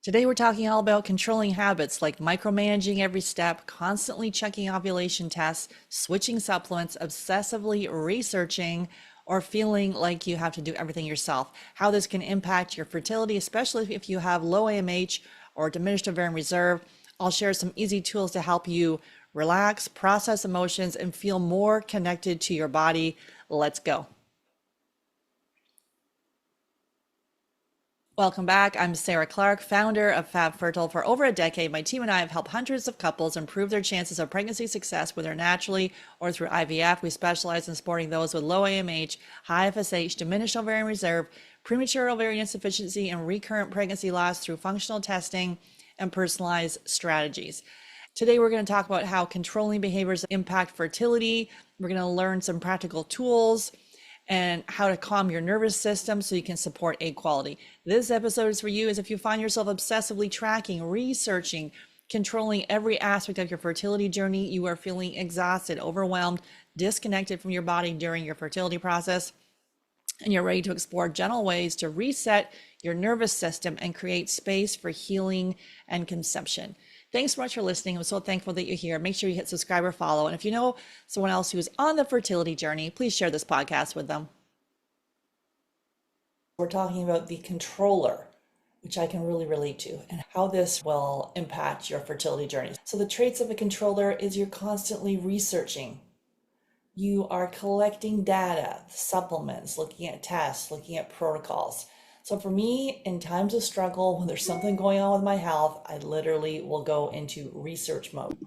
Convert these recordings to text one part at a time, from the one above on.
Today, we're talking all about controlling habits like micromanaging every step, constantly checking ovulation tests, switching supplements, obsessively researching, or feeling like you have to do everything yourself. How this can impact your fertility, especially if you have low AMH or diminished ovarian reserve. I'll share some easy tools to help you relax, process emotions, and feel more connected to your body. Let's go. Welcome back. I'm Sarah Clark, founder of Fab Fertile. For over a decade, my team and I have helped hundreds of couples improve their chances of pregnancy success, whether naturally or through IVF. We specialize in supporting those with low AMH, high FSH, diminished ovarian reserve, premature ovarian insufficiency, and recurrent pregnancy loss through functional testing and personalized strategies. Today, we're going to talk about how controlling behaviors impact fertility. We're going to learn some practical tools and how to calm your nervous system so you can support egg quality. This episode is for you as if you find yourself obsessively tracking, researching, controlling every aspect of your fertility journey. You are feeling exhausted, overwhelmed, disconnected from your body during your fertility process, and you're ready to explore gentle ways to reset your nervous system and create space for healing and conception. Thanks so much for listening. I'm so thankful that you're here. Make sure you hit subscribe or follow. And if you know someone else who's on the fertility journey, please share this podcast with them. We're talking about the controller, which I can really relate to, and how this will impact your fertility journey. So the traits of a controller is you're constantly researching. You are collecting data, supplements, looking at tests, looking at protocols. So for me, in times of struggle, when there's something going on with my health, I literally will go into research mode.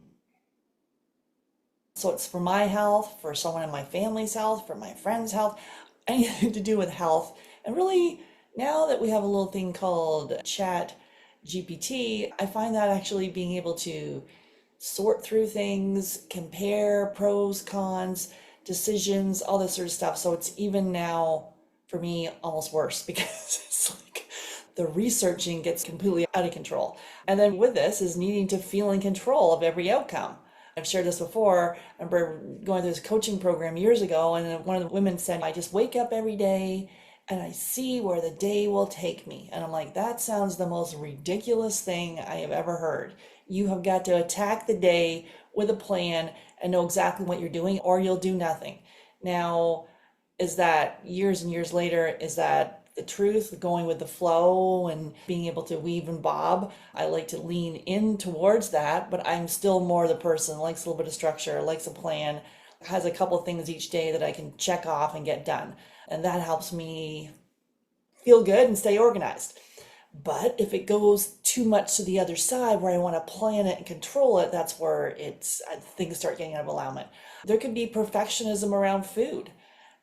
So it's for my health, for someone in my family's health, for my friend's health, anything to do with health. And really, now that we have a little thing called Chat GPT, I find that actually being able to sort through things, compare pros, cons, decisions, all this sort of stuff. So it's even now, for me, almost worse because it's like the researching gets completely out of control. And then with this is needing to feel in control of every outcome. I've shared this before. I remember going through this coaching program years ago, and one of the women said, I just wake up every day and I see where the day will take me. And I'm like, that sounds the most ridiculous thing I have ever heard. You have got to attack the day with a plan and know exactly what you're doing, or you'll do nothing. Now, is that years and years later, is that the truth, going with the flow and being able to weave and bob? I like to lean in towards that, but I'm still more the person who likes a little bit of structure, likes a plan, has a couple of things each day that I can check off and get done. And that helps me feel good and stay organized. But if it goes too much to the other side where I want to plan it and control it, that's where things start getting out of alignment. There could be perfectionism around food,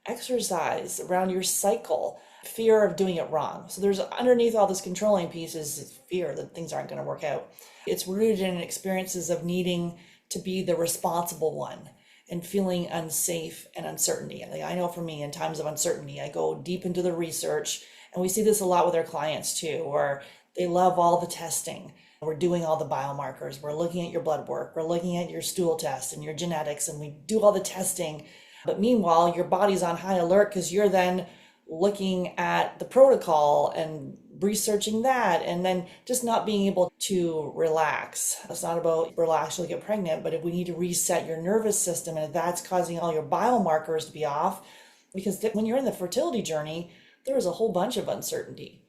exercise, around your cycle, fear of doing it wrong. So there's underneath all this controlling piece is fear that things aren't going to work out. It's rooted in experiences of needing to be the responsible one and feeling unsafe and uncertainty. And I know for me, in times of uncertainty, I go deep into the research, and we see this a lot with our clients too, where they love all the testing. We're doing all the biomarkers. We're looking at your blood work. We're looking at your stool test and your genetics, and we do all the testing. But meanwhile, your body's on high alert because you're then looking at the protocol and researching that, and then just not being able to relax. It's not about relax, you'll get pregnant, but if we need to reset your nervous system, and if that's causing all your biomarkers to be off, because when you're in the fertility journey, there is a whole bunch of uncertainty.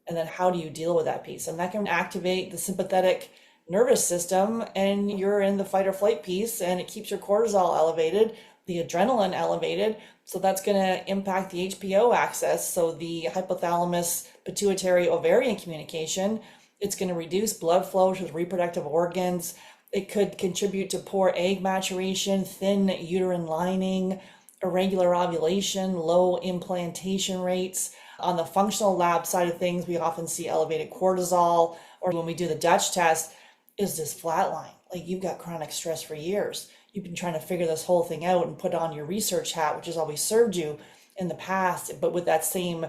And then how do you deal with that piece? And that can activate the sympathetic nervous system, and you're in the fight or flight piece, and it keeps your cortisol elevated, the adrenaline elevated. So that's going to impact the HPO axis. So the hypothalamus pituitary ovarian communication, it's going to reduce blood flow to the reproductive organs. It could contribute to poor egg maturation, thin uterine lining, irregular ovulation, low implantation rates. On the functional lab side of things, we often see elevated cortisol, or when we do the Dutch test, is this flatline? Like, you've got chronic stress for years. You've been trying to figure this whole thing out and put on your research hat, which has always served you in the past. But with that same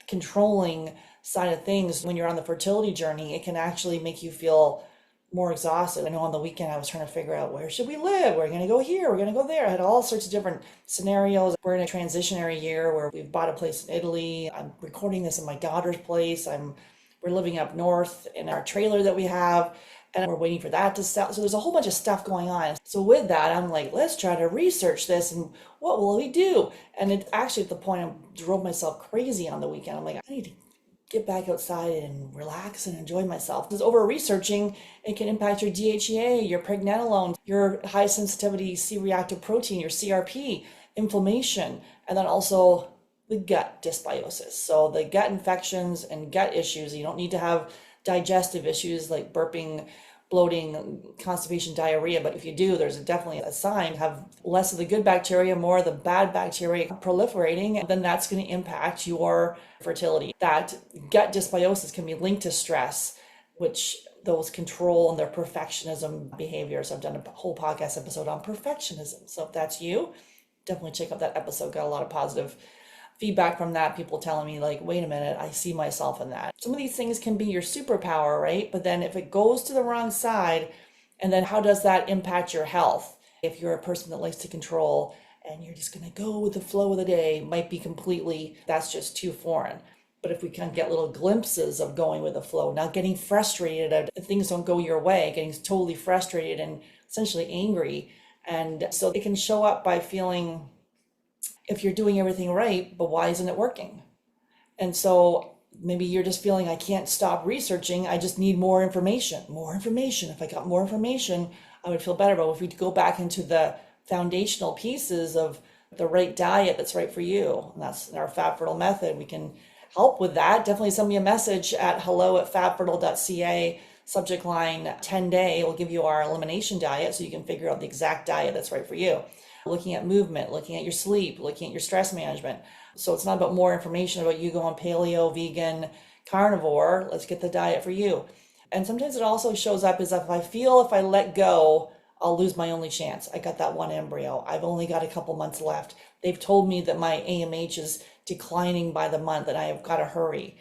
controlling side of things, when you're on the fertility journey, it can actually make you feel more exhausted. I know on the weekend I was trying to figure out, where should we live? We're going to go here. We're going to go there. I had all sorts of different scenarios. We're in a transitionary year where we've bought a place in Italy. I'm recording this in my daughter's place. I'm We're living up north in our trailer that we have, and we're waiting for that to sell. So there's a whole bunch of stuff going on. So with that, I'm like, let's try to research this and what will we do? And it actually at the point I drove myself crazy on the weekend. I'm like, I need to get back outside and relax and enjoy myself. Because over researching, it can impact your DHEA, your pregnenolone, your high sensitivity C-reactive protein, your CRP, inflammation, and then also the gut dysbiosis. So the gut infections and gut issues, you don't need to have digestive issues like burping, bloating, constipation, diarrhea. But if you do, there's definitely a sign. Have less of the good bacteria, more of the bad bacteria proliferating, and then that's going to impact your fertility. That gut dysbiosis can be linked to stress, which those control and their perfectionism behaviors. I've done a whole podcast episode on perfectionism. So if that's you, definitely check out that episode. Got a lot of positive feedback from that, people telling me like, wait a minute, I see myself in that. Some of these things can be your superpower, right? But then if it goes to the wrong side, and then how does that impact your health? If you're a person that likes to control and you're just going to go with the flow of the day, might be completely, that's just too foreign. But if we can get little glimpses of going with the flow, not getting frustrated if things don't go your way, getting totally frustrated and essentially angry. And so it can show up by feeling, if you're doing everything right, but why isn't it working? And so maybe you're just feeling, I can't stop researching. I just need more information. More information. If I got more information, I would feel better. But if we go back into the foundational pieces of the right diet that's right for you, and that's our Fab Fertile method, we can help with that. Definitely send me a message at hello@fabfertile.ca, subject line 10-day. We'll give you our elimination diet so you can figure out the exact diet that's right for you. Looking at movement, looking at your sleep, looking at your stress management. So it's not about more information about you going paleo, vegan, carnivore. Let's get the diet for you. And sometimes it also shows up as if I let go, I'll lose my only chance. I got that one embryo. I've only got a couple months left. They've told me that my AMH is declining by the month and I have got to hurry.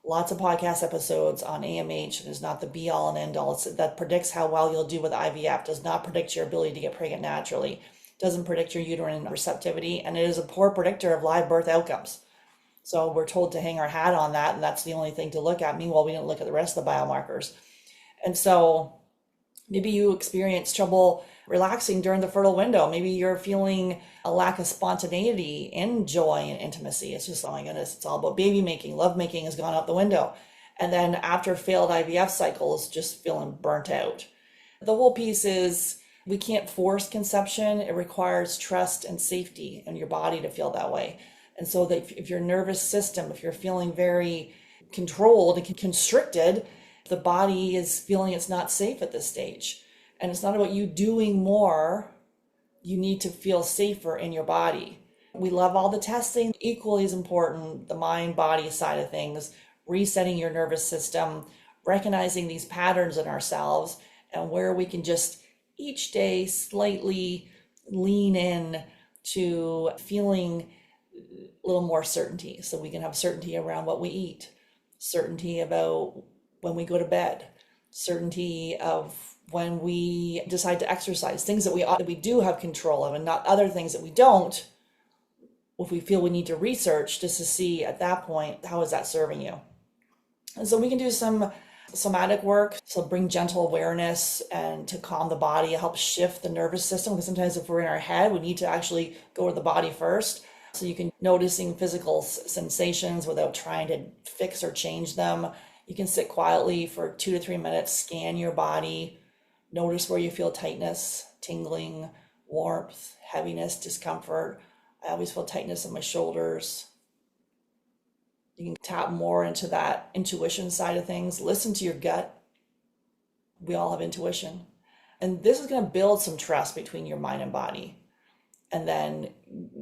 Lots of podcast episodes on AMH. It is not the be all and end all. That predicts how well you'll do with IVF, does not predict your ability to get pregnant naturally. Doesn't predict your uterine receptivity, and it is a poor predictor of live birth outcomes. So we're told to hang our hat on that, and that's the only thing to look at. Meanwhile, we didn't look at the rest of the biomarkers. And so maybe you experience trouble relaxing during the fertile window. Maybe you're feeling a lack of spontaneity and joy and intimacy. It's just, oh my goodness, it's all about baby making. Love making has gone out the window. And then after failed IVF cycles, just feeling burnt out. The whole piece is, we can't force conception. It requires trust and safety in your body to feel that way. And so that if your nervous system, if you're feeling very controlled and constricted, the body is feeling it's not safe at this stage. And it's not about you doing more. You need to feel safer in your body. We love all the testing. Equally as important, the mind-body side of things, resetting your nervous system, recognizing these patterns in ourselves, and where we can just each day slightly lean in to feeling a little more certainty, so we can have certainty around what we eat, certainty about when we go to bed, certainty of when we decide to exercise, things that we do have control of, and not other things that we don't, if we feel we need to research just to see at that point, how is that serving you? And so we can do some somatic work, so bring gentle awareness and to calm the body, help shift the nervous system, because sometimes if we're in our head, we need to actually go to the body first. So you can noticing physical sensations without trying to fix or change them. You can sit quietly for 2 to 3 minutes, scan your body, notice where you feel tightness, tingling, warmth, heaviness, discomfort. I always feel tightness in my shoulders. You can tap more into that intuition side of things. Listen to your gut. We all have intuition. And this is going to build some trust between your mind and body. And then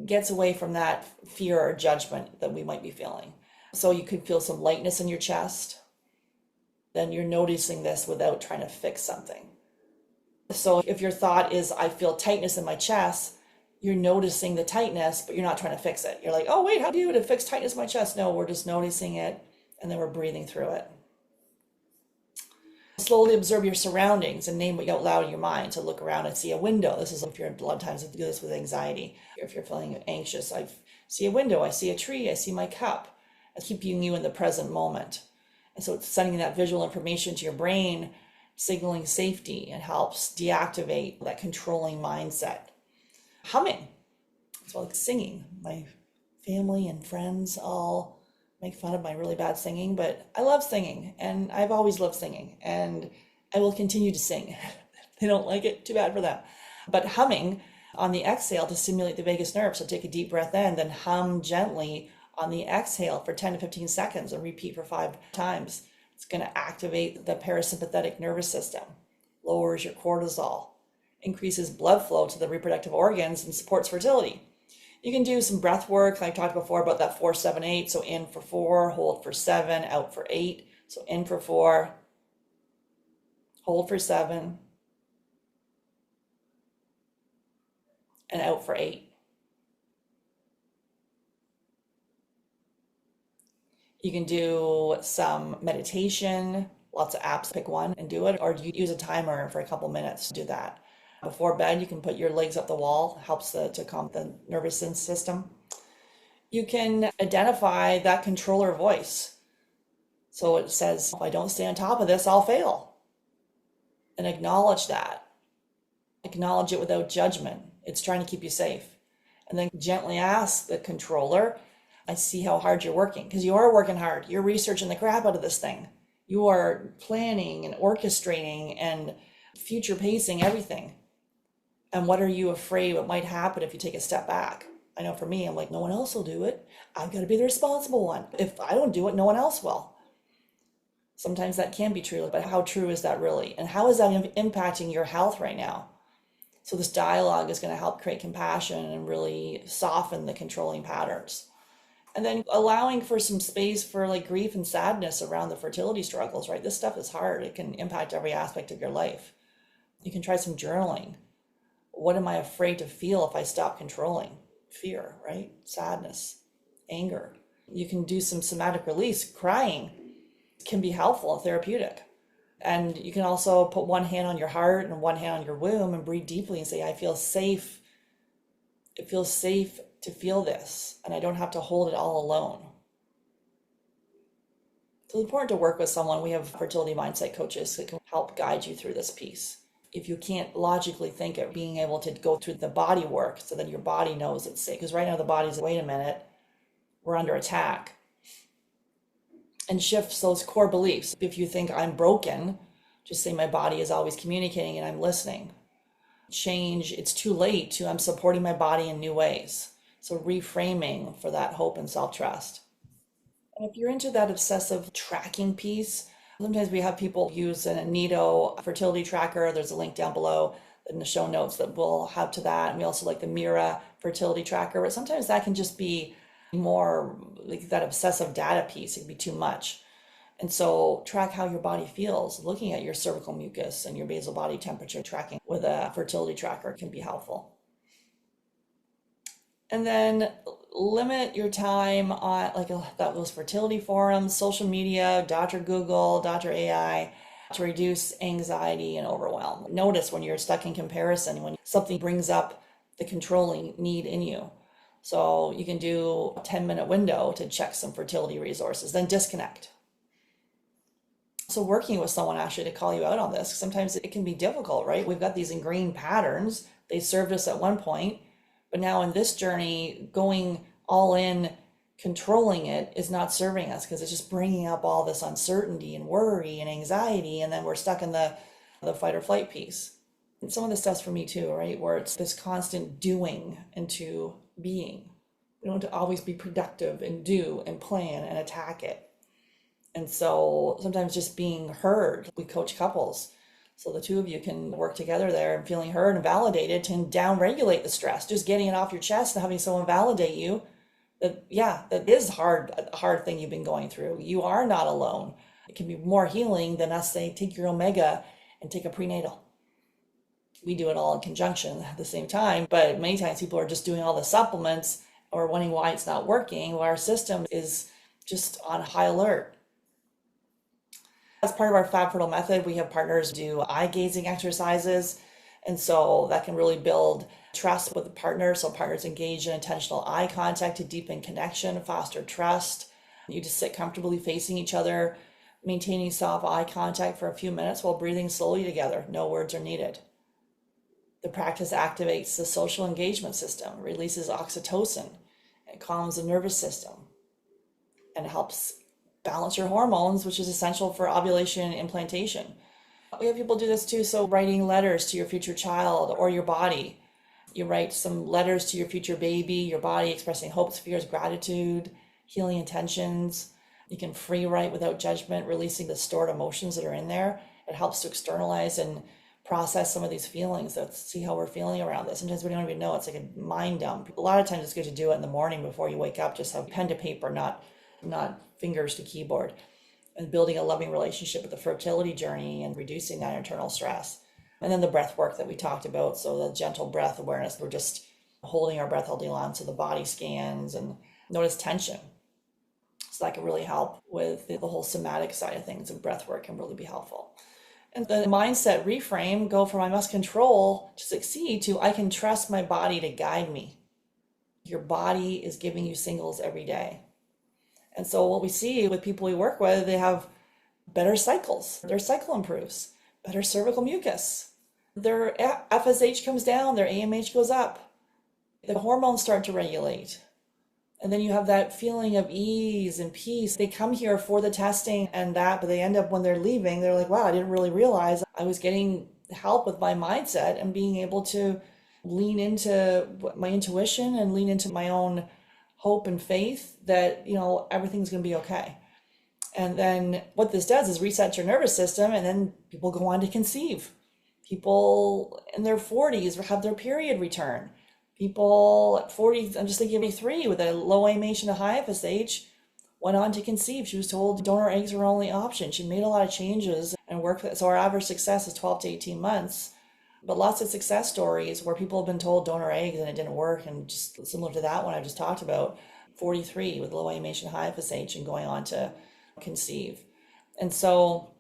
gets away from that fear or judgment that we might be feeling. So you could feel some lightness in your chest. Then you're noticing this without trying to fix something. So if your thought is, I feel tightness in my chest, you're noticing the tightness, but you're not trying to fix it. You're like, oh, wait, how do you fix tightness in my chest? No, we're just noticing it, and then we're breathing through it. Slowly observe your surroundings and name what you out loud in your mind. So look around and see a window. This is if you're a lot of times I do this with anxiety. If you're feeling anxious, I see a window, I see a tree, I see my cup. I keep you in the present moment. And so it's sending that visual information to your brain, signaling safety, and helps deactivate that controlling mindset. Humming, it's like singing. My family and friends all make fun of my really bad singing, but I love singing, and I've always loved singing, and I will continue to sing. If they don't like it, too bad for them. But humming on the exhale to stimulate the vagus nerve. So take a deep breath in, then hum gently on the exhale for 10 to 15 seconds and repeat for 5 times. It's going to activate the parasympathetic nervous system, lowers your cortisol, increases blood flow to the reproductive organs, and supports fertility. You can do some breath work. I talked before about that 4-7-8. So in for 4, hold for 7, out for 8. So in for 4, hold for 7, and out for 8. You can do some meditation, lots of apps, pick one and do it, or you use a timer for a couple minutes to do that. Before bed, you can put your legs up the wall, helps to calm the nervous system. You can identify that controller voice. So it says, if I don't stay on top of this, I'll fail. And acknowledge that. Acknowledge it without judgment. It's trying to keep you safe. And then gently ask the controller, I see how hard you're working, because you are working hard. You're researching the crap out of this thing. You are planning and orchestrating and future pacing everything. And what are you afraid what might happen if you take a step back? I know for me, I'm like, no one else will do it. I've got to be the responsible one. If I don't do it, no one else will. Sometimes that can be true, but how true is that really? And how is that impacting your health right now? So this dialogue is going to help create compassion and really soften the controlling patterns. And then allowing for some space for like grief and sadness around the fertility struggles, right? This stuff is hard. It can impact every aspect of your life. You can try some journaling. What am I afraid to feel if I stop controlling? Fear, right? Sadness, anger. You can do some somatic release. Crying can be helpful and therapeutic. And you can also put one hand on your heart and one hand on your womb and breathe deeply and say, I feel safe. It feels safe to feel this, and I don't have to hold it all alone. So it's important to work with someone. We have fertility mindset coaches that can help guide you through this piece. If you can't logically think of being able to go through the body work so that your body knows it's safe, because right now the body's, wait a minute, we're under attack. And shifts those core beliefs. If you think I'm broken, just say my body is always communicating and I'm listening. Change, it's too late to, I'm supporting my body in new ways. So reframing for that hope and self-trust. And if you're into that obsessive tracking piece, sometimes we have people use an Aneto fertility tracker. There's a link down below in the show notes that we'll have to that. And we also like the Mira fertility tracker, but sometimes that can just be more like that obsessive data piece. It can be too much. And so track how your body feels. Looking at your cervical mucus and your basal body temperature, tracking with a fertility tracker can be helpful. And then limit your time on those fertility forums, social media, Dr. Google, Dr. AI, to reduce anxiety and overwhelm. Notice when you're stuck in comparison, when something brings up the controlling need in you. So you can do a 10-minute window to check some fertility resources, then disconnect. So working with someone actually to call you out on this, sometimes it can be difficult, right? We've got these ingrained patterns. They served us at one point, but now in this journey, going all in, controlling it is not serving us because it's just bringing up all this uncertainty and worry and anxiety. And then we're stuck in the fight or flight piece. And some of this stuff's for me too, right? Where it's this constant doing into being. We don't have to always be productive and do and plan and attack it. And so sometimes just being heard, we coach couples. So the two of you can work together there and feeling heard and validated can down-regulate the stress. Just getting it off your chest and having someone validate you that, yeah, that is a hard thing you've been going through. You are not alone. It can be more healing than us saying, take your omega and take a prenatal. We do it all in conjunction at the same time, but many times people are just doing all the supplements or wondering why it's not working, while our system is just on high alert. As part of our Fab Fertile method, we have partners do eye gazing exercises. And so that can really build trust with the partner. So partners engage in intentional eye contact to deepen connection, foster trust. You just sit comfortably facing each other. maintaining soft eye contact for a few minutes while breathing slowly together. No words are needed. The practice activates the social engagement system, releases oxytocin, it calms the nervous system, and helps balance your hormones, which is essential for ovulation and implantation. We have people do this too, so writing letters to your future child or your body. You write some letters to your future baby, your body, expressing hopes, fears, gratitude, healing intentions. You can free write without judgment, releasing the stored emotions that are in there. It helps to externalize and process some of these feelings. Let's see how we're feeling around this. Sometimes we don't even know. It's like a mind dump. A lot of times it's good to do it in the morning before you wake up. Just have pen to paper, not fingers to keyboard. And building a loving relationship with the fertility journey and reducing that internal stress. And then the breath work that we talked about. So the gentle breath awareness. We're just holding our breath all day long. So the body scans and notice tension. So that can really help with the whole somatic side of things, and breath work can really be helpful. And the mindset reframe, go from I must control to succeed to I can trust my body to guide me. Your body is giving you signals every day. And so what we see with people we work with, they have better cycles. Their cycle improves, better cervical mucus. Their FSH comes down, their AMH goes up. The hormones start to regulate. And then you have that feeling of ease and peace. They come here for the testing and that, but they end up when they're leaving, they're like, wow, I didn't really realize I was getting help with my mindset and being able to lean into my intuition and lean into my own hope and faith that, everything's going to be okay. And then what this does is reset your nervous system, and then people go on to conceive. People in their 40s have their period return. People at 40, I'm just thinking of 83 with a low AMH and a high FSH, went on to conceive. She was told donor eggs were her only option. She made a lot of changes and worked. So our average success is 12 to 18 months. But lots of success stories where people have been told donor eggs and it didn't work. And just similar to that one I just talked about, 43 with low AMH and high FSH and going on to conceive. And so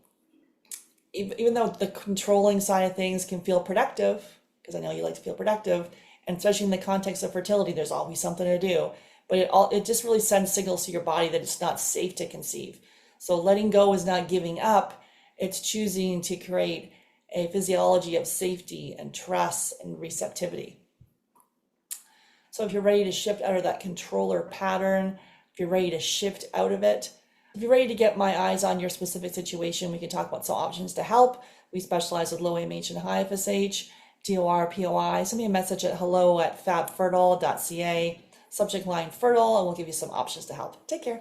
even though the controlling side of things can feel productive, because I know you like to feel productive, and especially in the context of fertility, there's always something to do. But it just really sends signals to your body that it's not safe to conceive. So letting go is not giving up. It's choosing to create a physiology of safety and trust and receptivity. So if you're ready to shift out of that controller pattern, if you're ready to shift out of it, if you're ready to get my eyes on your specific situation, we can talk about some options to help. We specialize with low AMH and high FSH. DOR, POI, send me a message at hello@fabfertile.ca, subject line fertile, and we'll give you some options to help. Take care.